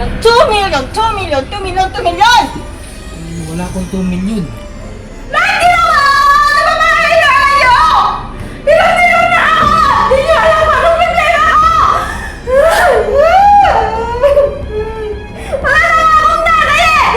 ng 2 million, 2 million, 2 million, 2 million! Wala akong 2 million. Lagi naman! Namamahay na kayo! Tinatiro na ako! Hindi niyo alam anong problema ako! Wala na akong nanay eh!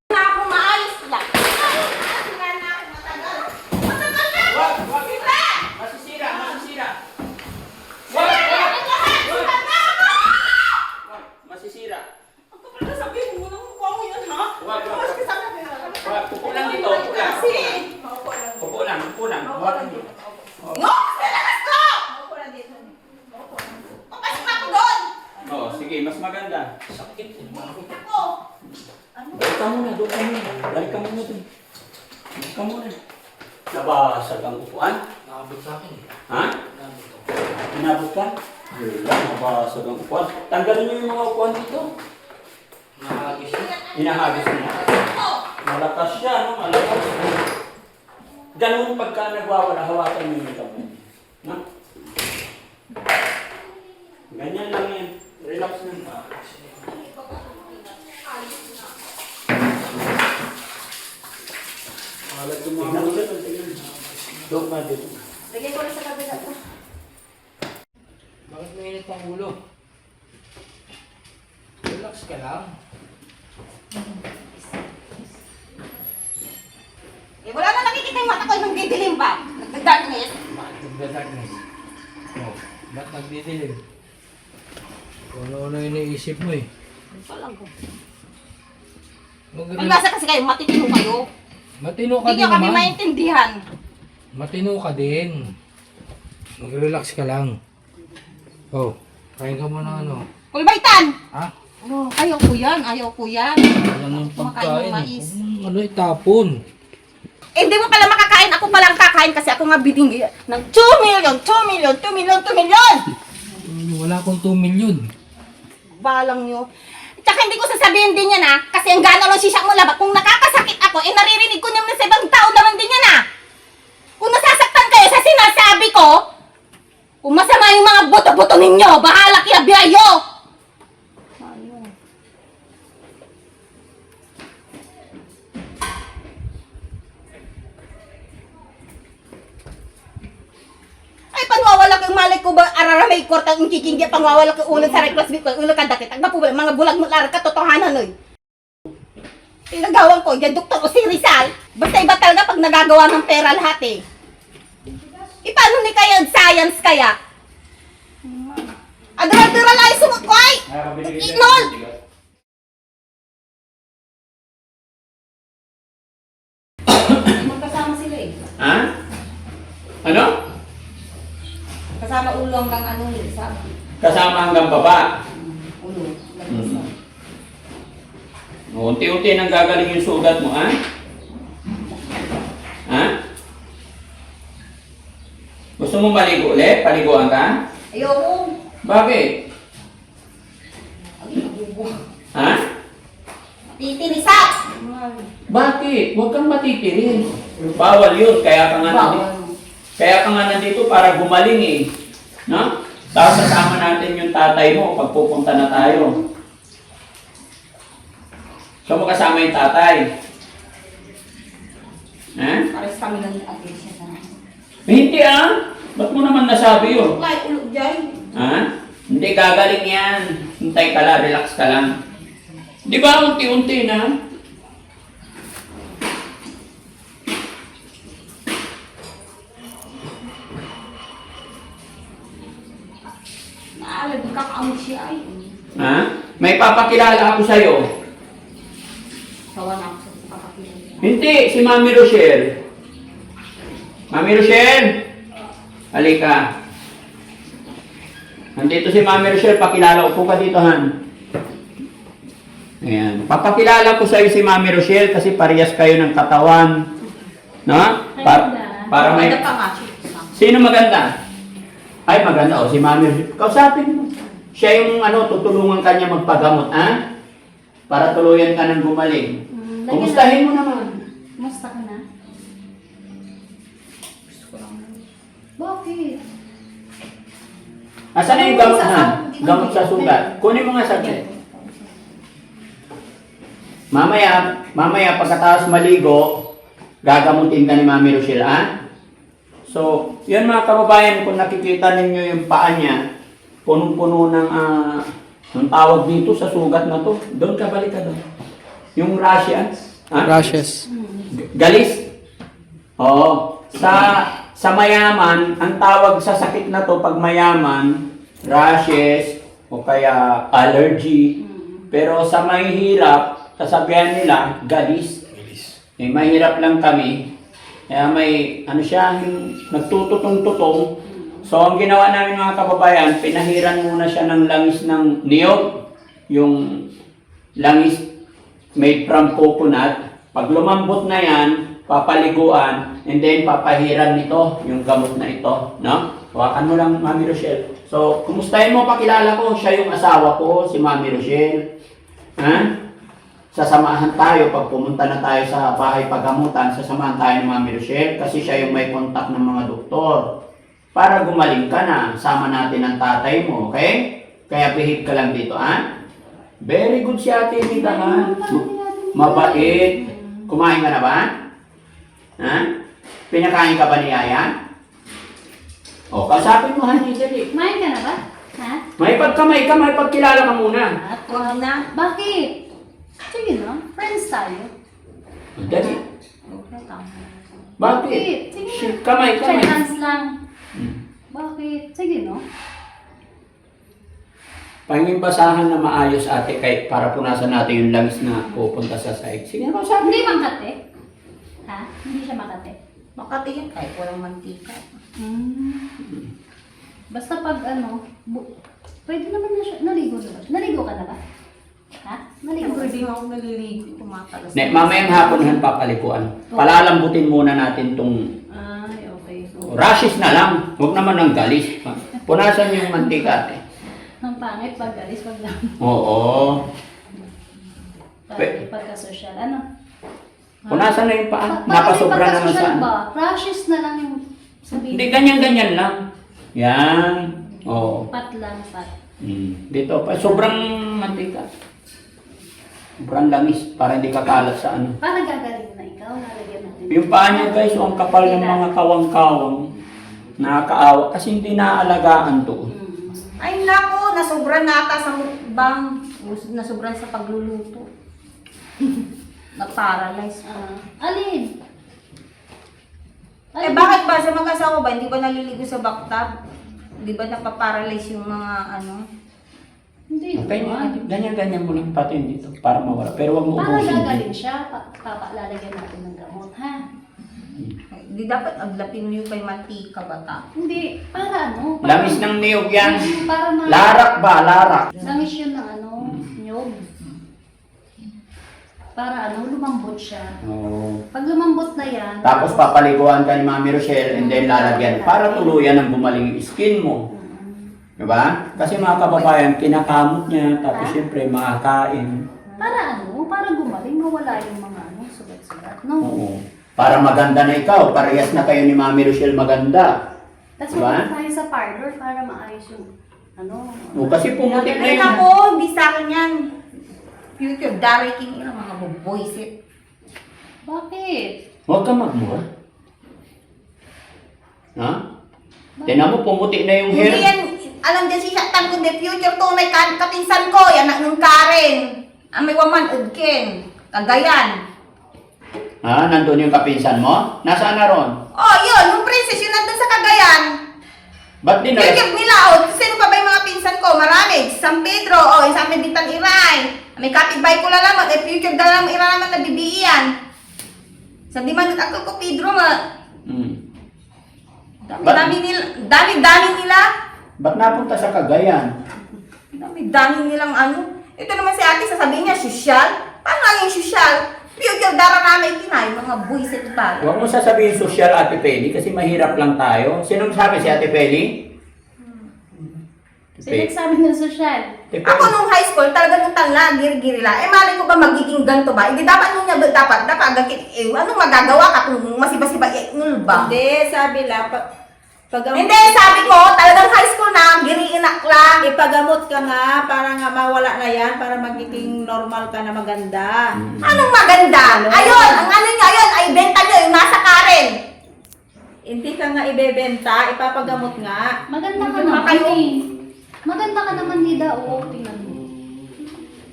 Na ako maayos lang. Wala na ako matagal. Matagal na! Wag! Sira! Masisira! Masisira! Sira! Sira na ako! Wag! Masisira! Ang kapal na sabihin mo ng mukha mo yun, ha? Wag! Mas kasama ka na. Wag! Upo lang dito! Upo lang! Kasi! Upo lang! Upo lang! Wag! No! Salakas ko! Papasok ako doon! Oh, sige, mas maganda. Sakit. Ako! Balik ka muna, doon ka muna. Balik ka muna doon. Balik ka muna. Nabasag ang upuan? Nakabot sa akin eh. Ha? Nakabot ako. Inabot ka? Wala, nabasag ang upuan. Tanggalin niyo yung mga upuan dito. Nakahagis na. Hinahagis niya. Ako! Malakas siya, no? Malakas. Ganun pagka nagwawala, hawakan niyo yung kamay. No? Ganyan lang yan. Relax lang. Malat yung Tignan mga mo dito, tignan mo. Doon ka dito. Lagay ko na sa kabila to. Bakit mainit ang ulo? Relax ka lang. Eh, wala na nakikita yung mata ko yung didilim ba? Nagda-darkness. Bakit nagda-darkness? Oh, ba't nagdidilim? Kung ano-ano yung iniisip mo eh. Palang ko. Mag- Palibasa kasi kayo, matitino kayo. Matino ka Hindi din nyo kami naman. maintindihan. Matino ka din. Mag-relax ka lang. Oh, kain ka muna ano. Kulbaitan! Ha? Oh, ayaw ko yan, ayaw ko yan. Ano ng Kumakain pagkain ng mais. eh. Ano itapon? Eh, hindi mo pala makakain, ako palang kakain kasi ako nga biding ng 2 million, 2 million, 2 million, 2 million! Wala akong 2 million. Balang nyo. Tsaka hindi ko sasabihin din yan ha, kasi ang gano'n lang siya mo labat. Kung nakakasakit ako, eh naririnig ko naman sa ibang tao naman din yan ha. Kung nasasaktan kayo sa sinasabi ko, kung masama yung mga boto-boto ninyo, bahala kaya biyayo! Ayun. Ay, panwawala kang malay ko ba, araramay ko, ang kikinggi, panwawala kang ulo sa reklas bit ko, ulo ka dakit, ang mapubulang, mga bulag mo lara, katotohanan oy. Pinagawan ko, yan doktor o si Rizal, basta iba talaga pag nagagawa ng pera lahat eh. E paano ni kaya science kaya? Adra-adra lang sumot ko ay! Inol! Magkasama sila eh. Ha? Ano? Kasama ulo hanggang ano eh, sabi. Kasama hanggang baba. Ulo. Unti-unti nang gagaling yung sugat mo, ha? Ha? Gusto mo maligo ulit? Paliguan ka? Ayoko. Bakit? Ay, nabubo. Ha? Titirisa! Bakit? Huwag kang matitirin. Bawal yun. Kaya ka nga nandito. Kaya ka nga nandito para gumaling eh. No? Tapos kasama natin yung tatay mo pag pupunta na tayo. So mo kasama yung tatay. Ha? Pares kami ng atensya sa Hindi ah. Ba't mo naman nasabi yun? Ay, ulo dyan. Ha? Hindi, gagaling yan. Hintay ka lang, relax ka lang. Di ba, unti-unti na? Naalag ka kaamo siya ay. Ha? May papakilala ako sa'yo. Sawa na ako sa papakilala. Hindi, si Mami Rochelle. Mami Rochelle! Halika. Nandito si Mami Rochelle, pakilala ko po ka dito, Han. Ayan. Papakilala ko sa'yo si Mami Rochelle kasi parehas kayo ng katawan. No? Para may... Maganda pa nga siya. Sino maganda? Ay, maganda. O, si Mami Rochelle. Kausapin mo. Siya yung tutulungan kanya magpagamot, ha? Para tuluyan ka ng gumaling. Lagyan Kumustahin mo naman. Kumusta ka na? Bakit? Asan na yung gamot na? Gamot sa sugat. Kunin mo nga saglit. Mamaya pagkatapos maligo, gagamutin ka ni Mami Rochelle, ah? So, yun mga kababayan, kung nakikita ninyo yung paa niya, punong-puno ng, ng tawag dito sa sugat na to. Doon ka, balik ka doon. Yung rashes. Rashes. Galis? Oo. Sa mayaman, ang tawag sa sakit na to pag mayaman, rashes o kaya allergy. Pero sa mahihirap, sasabihan nila, galis. Eh, mahirap lang kami. Kaya may, ano siya, yung nagtututong-tutong. So, ang ginawa namin mga kababayan, pinahiran muna siya ng langis ng niyog. Yung langis made from coconut. Pag lumambot na yan, papaliguan, and then papahiran nito, yung gamot na ito, no? Hawakan mo lang, Mami Rochelle. So, kumustahin mo, pakilala ko, siya yung asawa ko, si Mami Rochelle. Ha? Sasamahan tayo, pag pumunta na tayo sa bahay paggamutan, sasamahan tayo ni Mami Rochelle, kasi siya yung may contact ng mga doktor. Para gumaling ka na, sama natin ang tatay mo, okay? Kaya behave ka lang dito, ha? Very good si Ate Rita, ha? Mabait. Kumain ka na ba? Ha? Pinakain ka ba ni Yaya? O, kausapin mo, honey, dali. Kumain ka na ba? Ha? May pagkamay ka, may pagkilala ka muna. Huwag na. Bakit? Sige na, friends tayo. Dali. Okay, tama. Bakit? Sige Shit, na. kamay. Shake hands lang. Hmm. Bakit? Sige no? Pahingin basahan na maayos, ate, kahit para punasan natin yung langis na pupunta sa side. Sige na, kausapin. Hindi makate. Ha? Hindi siya makate. Makati yan kahit walang mantika. Basta pag pwede naman na siya. Naligo na ba? Naligo ka na ba? Ha? Naligo ka? Siyempre, di ako naliligo. Tumatalas. Mamayang hapon han papalikuan. Palalambutin muna natin tong Ay, okay. So, rashes na lang. Huwag naman ng galis. Punasan yung mantika, ate. ang pangit pag alis, pag lang. Oo. Pagka-social. Ano? Punasan na yung paa. Bakit Napasobra naman pagka-social sa ba? Rashes na lang yung sabihin. Hindi, ganyan-ganyan lang. Yan. Oo. Pat lang, pat. Dito pa. Sobrang mantika. Sobrang langis. Para hindi kakalat sa ano. Parang gagaling na ikaw. Lalagyan natin. Yung paa niya, guys, ang kapal ng mga kawang-kawang. Nakakaawa. Kasi hindi naaalagaan to. Ay nako, nasobra na ata sa mukbang. Nasobra sa pagluluto. Na-paralyze. Alin? Eh bakit ba sa mag-asawa ba, hindi ba naliligo sa bathtub? Di ba napaparalyze yung mga ano? Hindi. Ganyan-ganyan mo lang pati dito para mawala. Pero wag mo Parang ubusin. gagaling siya. Lalagyan natin ng gamot, ha? Di dapat aglapin mo yung kay mantika bata. Hindi. Para ano? Langis ng niyog yan. Para Larak ba? Larak. Langis yun ng nyog. Para lumambot siya. Oo. Pag lumambot na yan, Tapos papaliguan ka ni Mami Rochelle and then lalagyan. Para tuluyan ng gumaling yung skin mo. Diba? Kasi mga kababayan, kinakamot niya. Tapos syempre makakain. para para gumaling, mawala yung mga sugat-sugat, no? Oo. Para maganda na ikaw. Parehas na kayo ni Mami Rochelle maganda. Tapos Diba? magpunta tayo sa parlor para maayos yung O, kasi pumutik na Ay yun. nako, hindi sa akin yan. Future, darating ilang mga buboysit. Bakit? Huwag ka magmura. Ha? Tinan mo, pumutik na yung Hindi hair. yan, alam din si Shatan kundi future tunay katinsan ko, yan ang Karen. Ang may waman udkin. Kagayan. Ha? Nandun yung kapinsan mo? Nasaan na ron? Oh, yun, yung princess, yun nandun sa Cagayan. Ba't din Future nila, oh, sino pa ba yung mga pinsan ko? Marami. San Pedro, oh, yung San Benitang Iray. May kapitbahay ko lang naman, future dala naman ira naman na bibiyan. Sa di man ako ko Pedro, dami nila. Ba't napunta sa Cagayan? Dami nilang ano. Ito naman si ate, sasabihin niya, sosyal. Paano nga yung sosyal? Future dara namin kinay, mga buwisit ba? Huwag mo sasabihin social, Ate Peli, kasi mahirap lang tayo. Sinong sabi si Ate Peli? Sino nagsabi ng social? Ako nung high school, talaga nung tala, giri-giri lang. Malay ko ba magiging ganito ba? Hindi dapat nung niya, dapat agakit, anong magagawa ka kung masiba-siba, nul ba? Hindi, sabi lang, Hindi, sabi ko, talagang high school na, giri-inak lang. ipagamot ka nga para nga mawala na yan, para magiging normal ka na maganda. Anong maganda? Ayun, ang ano niya, ayun, ay benta niyo, yung nasa Karen. Hindi ka nga ibebenta, ipapagamot nga. Maganda ka Hindi naman kayo. eh. Maganda ka naman, Nida. Oo, tingnan mo.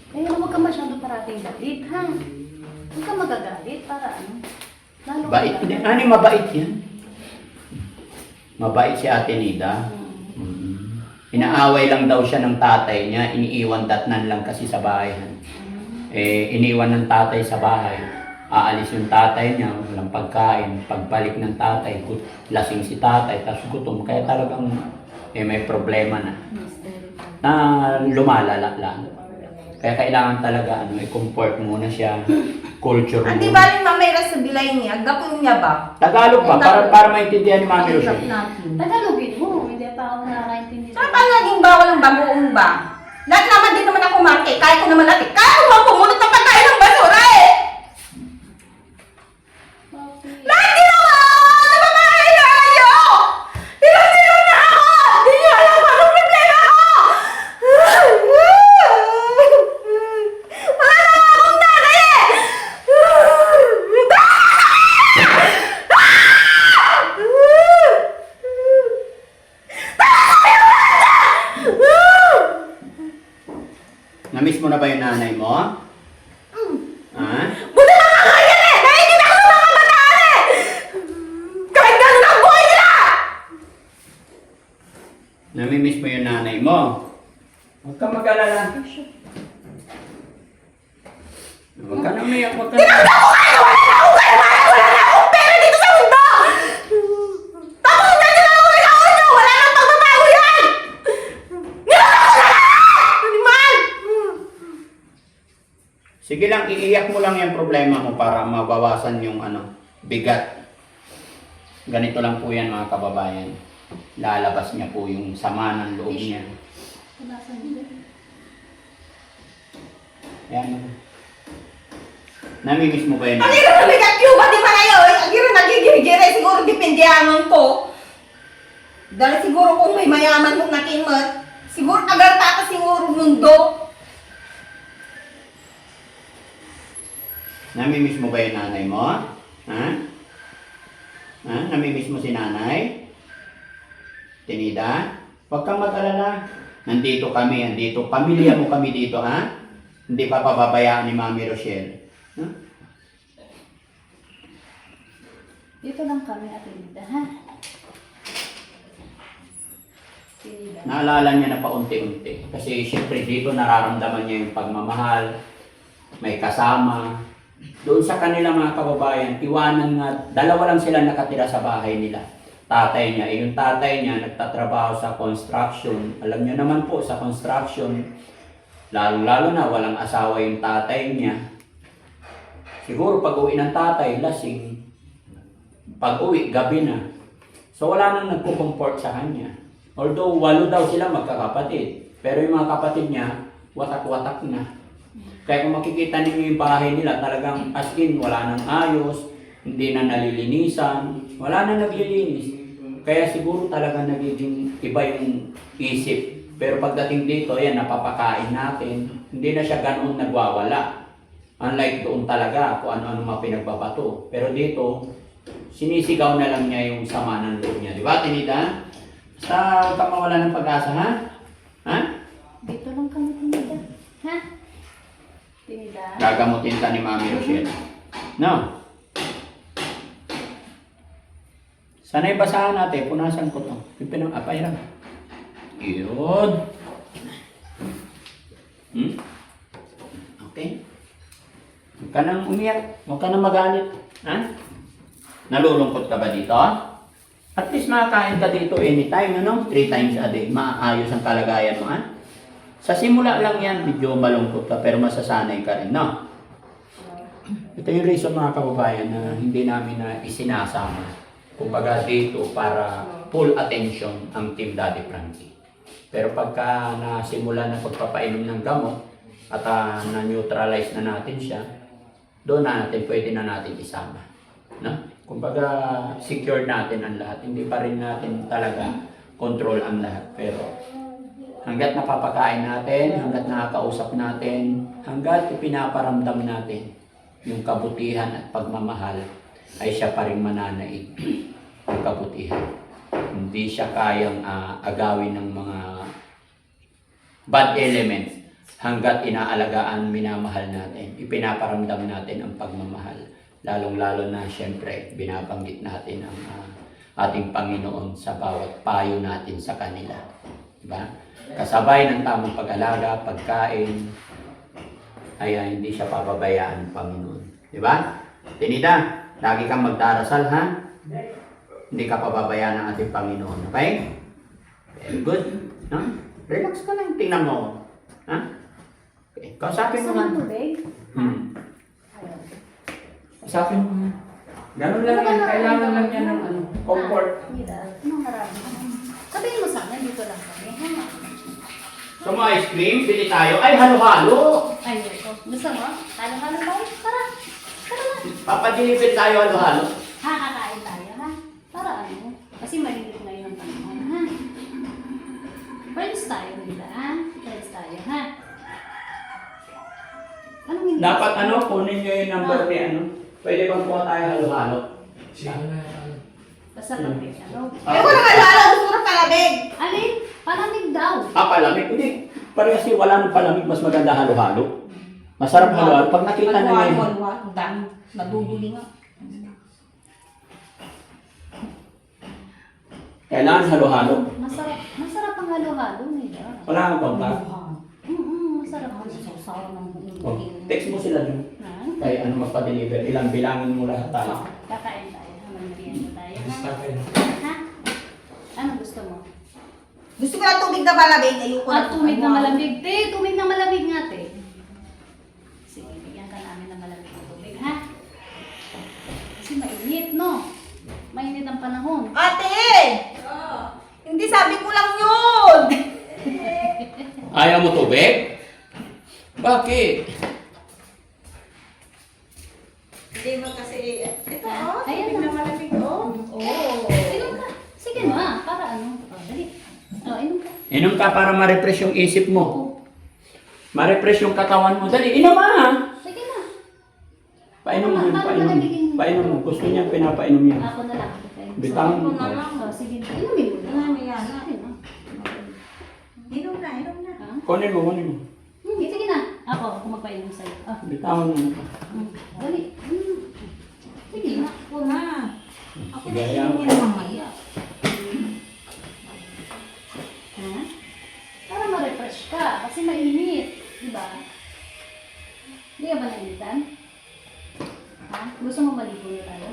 Kaya huwag ka masyado parating galit, ha? Huwag ka magagalit para ano. Lalo ka Bait. lang. Ano yung mabait yan? Mabait si Ate Nida. Inaaway lang daw siya ng tatay niya. Iniiwan datnan lang kasi sa bahay. Iniwan ng tatay sa bahay. Aalis yung tatay niya, walang pagkain. Pagbalik ng tatay, lasing si tatay, tapos gutom. Kaya talagang may problema na. Na lumalala lang. Kaya kailangan talaga i-comfort muna siya. Culture mo. Hindi ba rin mamayra sa bilay niya? Gapon niya ba? Tagalog ba? Para maintindihan ni Mami Rochelle. Tagalogin mo. Hindi pa ako nakakaintindi. Saan pa naging bawal ang bagoong ba? Lahat naman din naman ako marke. Kaya ko naman natin. Kaya ko naman pumunot ng pagkain ng basura eh! Lahat ginawa! Nababahay na kayo! Ilan na ako! Hindi niyo alam anong problema ko! Wala na nga akong nanay eh! Namiss mo na ba yung nanay mo? Ha? Buti na nga yan eh! Naiinip ako sa mga bataan eh! Kahit gano'n ang buhay nila! Namimiss mo yung nanay mo? Huwag ka mag-alala. Huwag ka na umiyak. Huwag ka na. Wala na akong pera dito sa mundo! Tapos na nila ako nag-aon nyo! Wala nang pagbabago yan! Nilala ko na lahat! Animal! Sige lang, iiyak mo lang yung problema mo para mabawasan yung bigat. Ganito lang po yan mga kababayan. Lalabas niya po yung sama ng loob niya. Yan. Namimiss mo ba yun? Ang hirap na bigat yung pati pa kayo eh! Ang hirap nagigirigire, siguro dependyaman ko. Dahil siguro kung may mayaman mong nakimot, siguro agarta ka siguro mundo. Namimiss mo ba yung nanay mo? Ha? Ha? Namimiss mo si nanay? Tinida? Huwag kang mag-alala. Nandito kami, andito. Pamilya mo kami dito, ha? Hindi pa pababayaan ni Mami Rochelle. Ha? Dito lang kami, Ate Nida, ha? Nida. Naalala niya na paunti-unti. Kasi siyempre dito nararamdaman niya yung pagmamahal. May kasama. Doon sa kanila mga kababayan, iwanan nga, dalawa lang sila nakatira sa bahay nila. Tatay niya, yung tatay niya nagtatrabaho sa construction. Alam niyo naman po, sa construction, lalo-lalo na walang asawa yung tatay niya. Siguro pag-uwi ng tatay, lasing. Pag-uwi, gabi na. So wala nang nagko-comfort sa kanya. Although 8 daw sila magkakapatid. Pero yung mga kapatid niya, watak-watak na. Kaya kung makikita ninyo yung bahay nila, talagang as in, wala nang ayos, hindi na nalilinisan, wala na naglilinis. Kaya siguro talaga nagiging iba yung isip. Pero pagdating dito, ayan, napapakain natin, hindi na siya ganoon nagwawala. Unlike doon talaga, kung ano-ano mga pinagbabato. Pero dito, sinisigaw na lang niya yung sama ng loob niya. Di ba, Tinida? Basta huwag kang mawala ng pag-asa, ha? Ha? Dito lang kami, Tinida. Ha? Tinida. Gagamutin ka ni Mami Rochelle. No? Sana ibasahan natin. Punasan ko to. Pipinang apayran. Yun. Okay. Huwag ka nang umiyak. Huwag ka nang magalit. Ha? Nalulungkot ka ba dito? At least makakain ka dito anytime, 3 times a day. Maayos ang kalagayan mo, ha? Sa simula lang yan, medyo malungkot ka, pero masasanay ka rin, no? Ito yung reason mga kababayan na hindi namin na isinasama. Kumbaga dito para full attention ang Team Daddy Frankie. Pero pagka nasimula na pagpapainom ng gamot at na-neutralize na natin siya, doon na natin, pwede na natin isama. No? Kumbaga, secure natin ang lahat. Hindi pa rin natin talaga control ang lahat. Pero hanggat napapakain natin, hanggat nakakausap natin, hanggat ipinaparamdam natin yung kabutihan at pagmamahal, ay siya pa rin mananaig ang kabutihan. Hindi siya kayang agawin ng mga bad elements hanggat inaalagaan, minamahal natin, ipinaparamdam natin ang pagmamahal. Lalong-lalo na siyempre, binabanggit natin ang ating Panginoon sa bawat payo natin sa kanila. Diba? Kasabay ng tamang pag-alaga, pagkain, ay hindi siya pababayaan ng Panginoon. Diba? Tinida, lagi kang magdarasal, ha? Hindi ka pababayaan ng ating Panginoon. Okay? Very good. No? Relax ka lang. Tingnan mo. Ha? Okay. Kausapin mo Gusto nga. mo tubig? Ayaw. Kausapin mo nga. Ganun lang yan. Kailangan lang yan ng comfort. Nida, anong marami? Sabihin mo sa akin, dito lang kami. Ha? So, mga ice cream, pili tayo. Ay, halo-halo. Ay, ito. Gusto mo? Halo-halo tayo? Tara. Tara na. Papadilipin tayo halo-halo. Ha, kakain tayo, ha? Para ano? Kasi malilit ngayon ang panahon, ha? Friends tayo nila, ha? Friends tayo, ha? Anong hindi? Dapat kunin nyo yung number ni Pwede bang kuha tayo halo-halo? Sino na? Basta pag-pick, ano? Eh, wala ka lalo. Gusto na palabig. Alin? Palamig daw. Palamig? Hindi. Parang kasi wala nang palamig, mas maganda halo-halo. Masarap halo-halo. Pag nakita na ngayon. Ang dami. Naduduli nga. Kailangan halo-halo. Masarap. Masarap ang halo-halo nila. Wala kang kontak. Masarap ang sasaw ng Oh, text mo sila dun. Ha? Kaya magpa-deliver. Ilang bilangin mo lahat tayo. Kakain tayo. Merienda tayo. Basta Ha? kayo. Ha? Ano gusto mo? Gusto ko na tubig na malamig. Ayoko na. Tumig na malamig. Te, tumig na malamig nga, te. Sige, bigyan ka namin ng malamig na tubig, ha? Kasi mainit, no? Mainit ang panahon. Ate! Hindi sabi ko lang yun. Ayaw mo tubig? Bakit? Hindi mo kasi, ito Ayan tubig na. na malamig, oh. Inom ka. Sige na, para ano? Dali. Inom ka. Inom ka para ma-refresh yung isip mo. Ma-refresh yung katawan mo. Dali, inom ka. Sige na. Painom mo yun, Para painom mo. malamigin. Painom mo. Gusto niya pinapainom niya. Ako na lang. Bitawan mo. Sige, inumin mo na. Ano yan? Sige na. Inom na, inom na. Ha? Kunin mo, kunin mo. Sige na. Ako magpainom sa'yo. Bitawan mo. Dali. Sige na. Ako na. Sige, ayaw. Mamaya. Ha? Para ma-refresh ka. Kasi mainit. Diba? Hindi ka ba nainitan? Ha? Gusto mo maligo na tayo?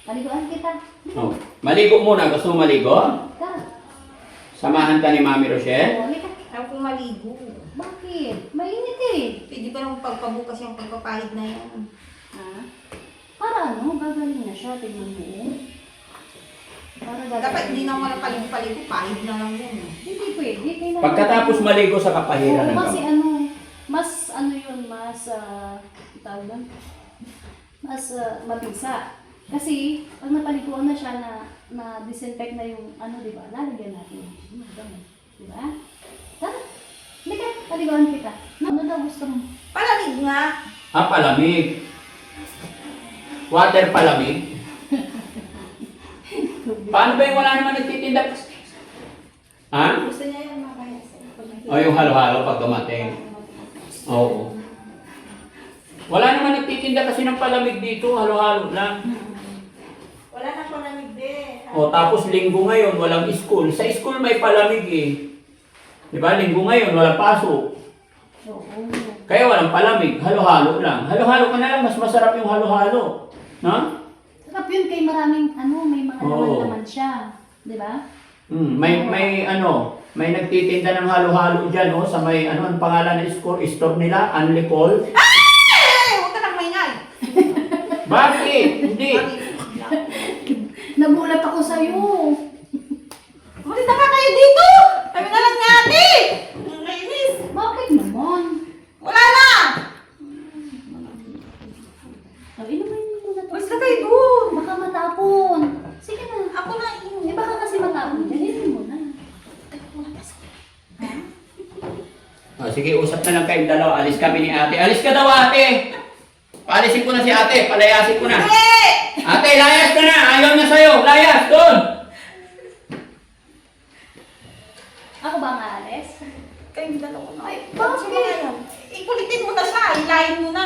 Paliguan kita. Oh. Maligo muna. Gusto mo maligo? Tara. Samahan ka ni Mami Rochelle? Halika. Ayaw kong maligo. Bakit? Mainit eh. Pwede ko lang pagpabukas yung pagpapahid na yan. Ha? Para ano? Gagaling na siya. Tingnan mo. Para gagaling. Dapat hindi na wala paligo-paligo. Pahid na lang yan. Hindi pwede. Kailangan. Pagkatapos maligo sa kapahiran Oo, ng kasi gamot. ano, mas ano yun, mas, tawag doon, mas mabisa. Kasi, pag napaliguan na siya na disinfect na yung, ano, di ba, lalagyan natin. Di ba? Tara, halika, paliguan kita. Ano daw gusto mo? Palamig nga. Palamig. Water palamig. Paano ba yung wala naman nagtitinda? Ha? Gusto niya yung makayasa. O yung halo-halo pag dumating. Oo. Wala naman nagtitinda kasi ng palamig dito. Halo-halo lang. Wala na palamig din. O tapos linggo ngayon, walang school. Sa school may palamig eh. Di ba? Linggo ngayon, walang pasok. Oo. Kaya walang palamig. Halo-halo lang. Halo-halo ka na lang. Mas masarap yung halo-halo. Ha? Sarap yun kay maraming, ano, may mga Oo. laman siya. Di ba? May nagtitinda ng halo-halo dyan, oh, sa may, ang pangalan ng store nila, Unlicol. Eh! Huwag ka nang maingay. Bakit? Hindi. Nagulat ako sa'yo. Umalis na ka kayo dito. Kami na lang nga ate! Nainis! Bakit naman? Wala na! Oh, inumin mo na to. Basta kayo doon! Baka matapon. Sige na. Ako na Eh, baka kasi matapon. Yan, inumin mo na. Oh, sige, usap na lang kayong dalawa. Alis kami ni ate. Alis ka daw, ate! Paalisin ko na si ate. Palayasin ko na. Hindi! Ate, layas ka na! Ayaw na sa'yo! Layas! Doon! Ako ba ang aalis? Kayong dalawa na. Ay, Bakit? bakit? Ikulitin mo na siya. Hilahin mo na.